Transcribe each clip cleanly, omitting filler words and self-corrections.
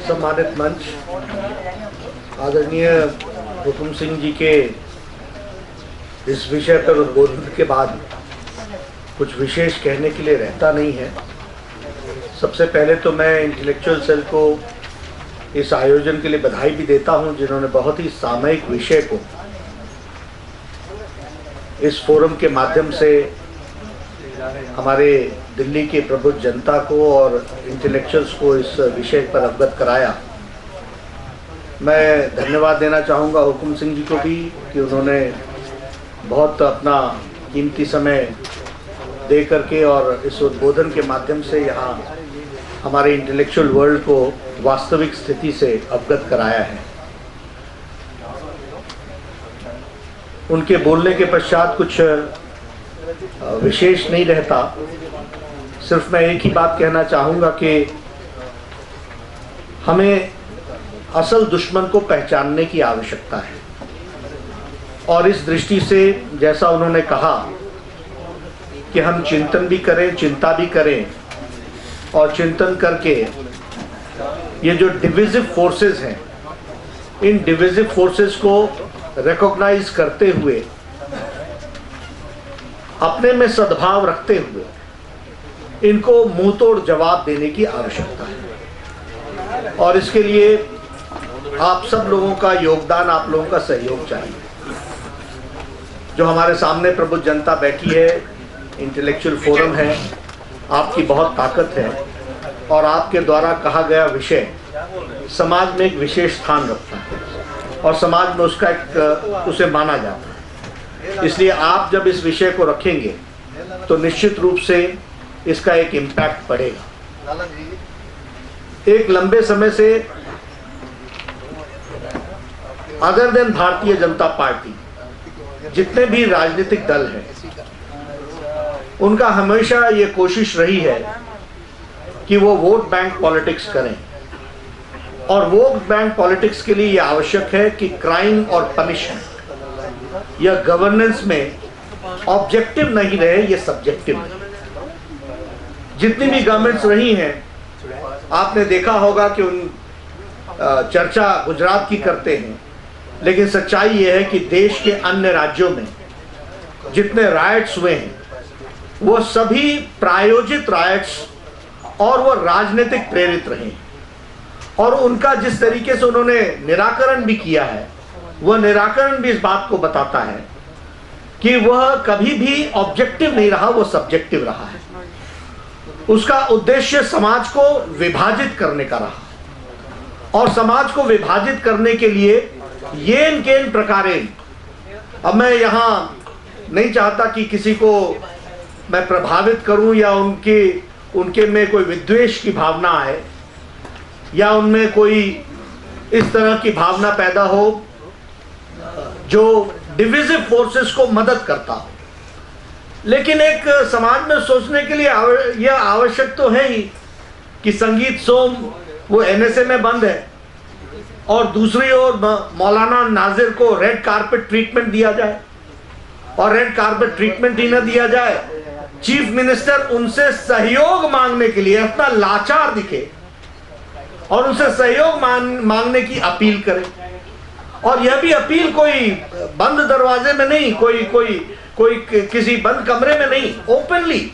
सम्मानित मंच, आदरणीय हुकुम सिंह जी के इस विषय पर उद्बोधन के बाद कुछ विशेष कहने के लिए रहता नहीं है। सबसे पहले तो मैं इंटेलेक्चुअल सेल को इस आयोजन के लिए बधाई भी देता हूं, जिन्होंने बहुत ही सामयिक विषय को इस फोरम के माध्यम से हमारे दिल्ली के प्रबुद्ध जनता को और इंटेलेक्चुअल्स को इस विषय पर अवगत कराया। मैं धन्यवाद देना चाहूँगा हुकुम सिंह जी को भी कि उन्होंने बहुत अपना कीमती समय दे करके और इस उद्बोधन के माध्यम से यहाँ हमारे इंटेलेक्चुअल वर्ल्ड को वास्तविक स्थिति से अवगत कराया है। उनके बोलने के पश्चात कुछ विशेष नहीं रहता, सिर्फ मैं एक ही बात कहना चाहूँगा कि हमें असल दुश्मन को पहचानने की आवश्यकता है। और इस दृष्टि से जैसा उन्होंने कहा कि हम चिंतन भी करें, चिंता भी करें और चिंतन करके ये जो डिविजिव फोर्सेस हैं, इन डिविजिव फोर्सेस को रिकॉग्नाइज करते हुए, अपने में सद्भाव रखते हुए इनको मुंह तोड़ जवाब देने की आवश्यकता है। और इसके लिए आप सब लोगों का योगदान, आप लोगों का सहयोग चाहिए। जो हमारे सामने प्रबुद्ध जनता बैठी है, इंटेलेक्चुअल फोरम है, आपकी बहुत ताकत है और आपके द्वारा कहा गया विषय समाज में एक विशेष स्थान रखता है और समाज में उसका उसे माना जाता है। इसलिए आप जब इस विषय को रखेंगे तो निश्चित रूप से इसका एक इम्पैक्ट पड़ेगा। एक लंबे समय से other than Bharatiya Janata party जितने भी राजनीतिक दल हैं, उनका हमेशा ये कोशिश रही है कि वो वोट बैंक पॉलिटिक्स करें। और वोट बैंक पॉलिटिक्स के लिए ये आवश्यक है कि क्राइम और पनिशमेंट या गवर्नेंस में ऑब्जेक्टिव नहीं रहे, ये सब्जेक्टिव रहे। जितनी भी गवर्नमेंट्स रही हैं, आपने देखा होगा कि उन चर्चा गुजरात की करते हैं, लेकिन सच्चाई ये है कि देश के अन्य राज्यों में जितने राइट्स हुए हैं वो सभी प्रायोजित राइट्स और वो राजनीतिक प्रेरित रहे हैं। और उनका जिस तरीके से उन्होंने निराकरण भी किया है, वह निराकरण भी इस बात को बताता है कि वह कभी भी ऑब्जेक्टिव नहीं रहा, वो सब्जेक्टिव रहा है। उसका उद्देश्य समाज को विभाजित करने का रहा और समाज को विभाजित करने के लिए येन केन प्रकारेण, अब मैं यहाँ नहीं चाहता कि किसी को मैं प्रभावित करूं या उनके में कोई विद्वेष की भावना आए या उनमें कोई इस तरह की भावना पैदा हो जो डिविजिव फोर्सेस को मदद करता हो। लेकिन एक समाज में सोचने के लिए यह आवश्यक तो है ही कि संगीत सोम वो एनएसए में बंद है और दूसरी ओर मौलाना नाजिर को रेड कारपेट ट्रीटमेंट दिया जाए, और रेड कारपेट ट्रीटमेंट ही न दिया जाए, चीफ मिनिस्टर उनसे सहयोग मांगने के लिए अपना लाचार दिखे और उनसे सहयोग मांगने की अपील करे। और यह भी अपील कोई बंद दरवाजे में नहीं, कोई किसी बंद कमरे में नहीं, ओपनली।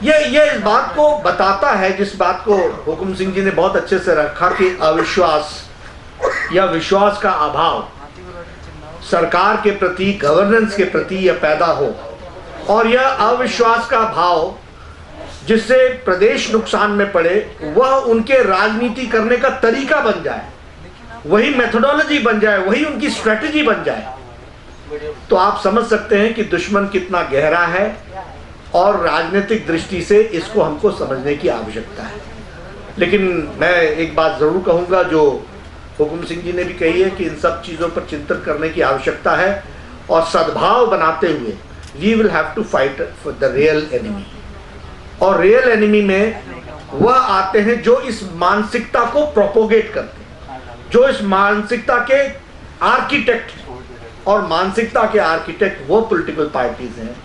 यह इस बात को बताता है, जिस बात को हुकुम सिंह जी ने बहुत अच्छे से रखा कि अविश्वास या विश्वास का अभाव सरकार के प्रति, गवर्नेंस के प्रति यह पैदा हो, और यह अविश्वास का भाव जिससे प्रदेश नुकसान में पड़े, वह उनके राजनीति करने का तरीका बन जाए, वही मेथोडोलॉजी बन जाए, वही उनकी स्ट्रेटजी बन जाए, तो आप समझ सकते हैं कि दुश्मन कितना गहरा है। और राजनीतिक दृष्टि से इसको हमको समझने की आवश्यकता है। लेकिन मैं एक बात जरूर कहूँगा जो हुकुम सिंह जी ने भी कही है कि इन सब चीज़ों पर चिंतन करने की आवश्यकता है और सद्भाव बनाते हुए we will have to fight for the real enemy. और रियल एनिमी में वह आते हैं जो इस मानसिकता को प्रोपोगेट करते हैं, जो इस मानसिकता के आर्किटेक्ट, और मानसिकता के आर्किटेक्ट वो पॉलिटिकल पार्टीज हैं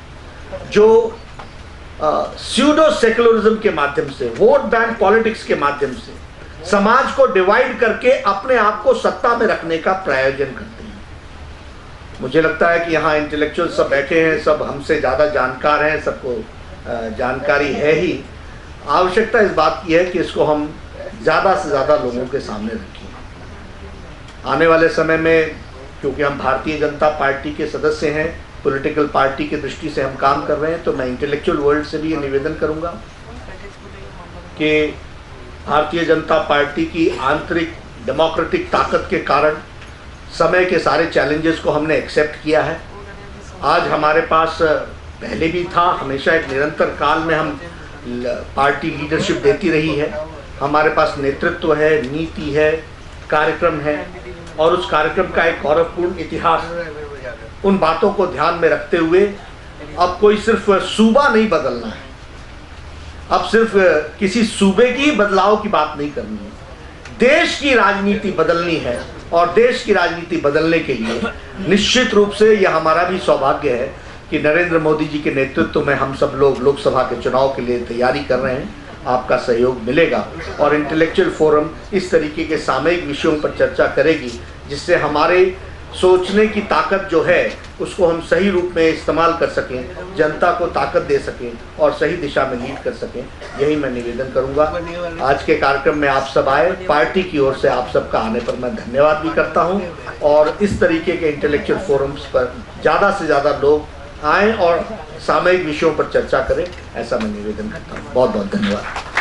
जो स्यूडो सेकुलरिज्म के माध्यम से, वोट बैंक पॉलिटिक्स के माध्यम से समाज को डिवाइड करके अपने आप को सत्ता में रखने का प्रयोजन करते हैं। मुझे लगता है कि यहाँ इंटेलेक्चुअल सब बैठे हैं, सब हमसे ज़्यादा जानकार हैं, सबको जानकारी है ही। आवश्यकता इस बात की है कि इसको हम ज़्यादा से ज़्यादा लोगों के सामने रखें। आने वाले समय में, क्योंकि हम भारतीय जनता पार्टी के सदस्य हैं, पॉलिटिकल पार्टी की दृष्टि से हम काम कर रहे हैं, तो मैं इंटेलेक्चुअल वर्ल्ड से भी ये निवेदन करूंगा कि भारतीय जनता पार्टी की आंतरिक डेमोक्रेटिक ताकत के कारण समय के सारे चैलेंजेस को हमने एक्सेप्ट किया है। आज हमारे पास, पहले भी था, हमेशा एक निरंतर काल में हम पार्टी लीडरशिप देती रही है। हमारे पास नेतृत्व है, नीति है, कार्यक्रम है, और उस कार्यक्रम का एक गौरवपूर्ण इतिहास। उन बातों को ध्यान में रखते हुए अब कोई सिर्फ सूबा नहीं बदलना है, अब सिर्फ किसी सूबे की बदलाव की बात नहीं करनी है, देश की राजनीति बदलनी है। और देश की राजनीति बदलने के लिए निश्चित रूप से यह हमारा भी सौभाग्य है कि नरेंद्र मोदी जी के नेतृत्व में हम सब लोग लोकसभा के चुनाव के लिए तैयारी कर रहे हैं। आपका सहयोग मिलेगा और इंटेलेक्चुअल फोरम इस तरीके के सामयिक विषयों पर चर्चा करेगी, जिससे हमारे सोचने की ताकत जो है उसको हम सही रूप में इस्तेमाल कर सकें, जनता को ताकत दे सकें और सही दिशा में लीड कर सकें। यही मैं निवेदन करूंगा। आज के कार्यक्रम में आप सब आए, पार्टी की ओर से आप सबका आने पर मैं धन्यवाद भी करता हूं, और इस तरीके के इंटेलेक्चुअल फोरम्स पर ज़्यादा से ज़्यादा लोग आएँ और सामयिक विषयों पर चर्चा करें, ऐसा मैं निवेदन करता हूँ। बहुत बहुत धन्यवाद।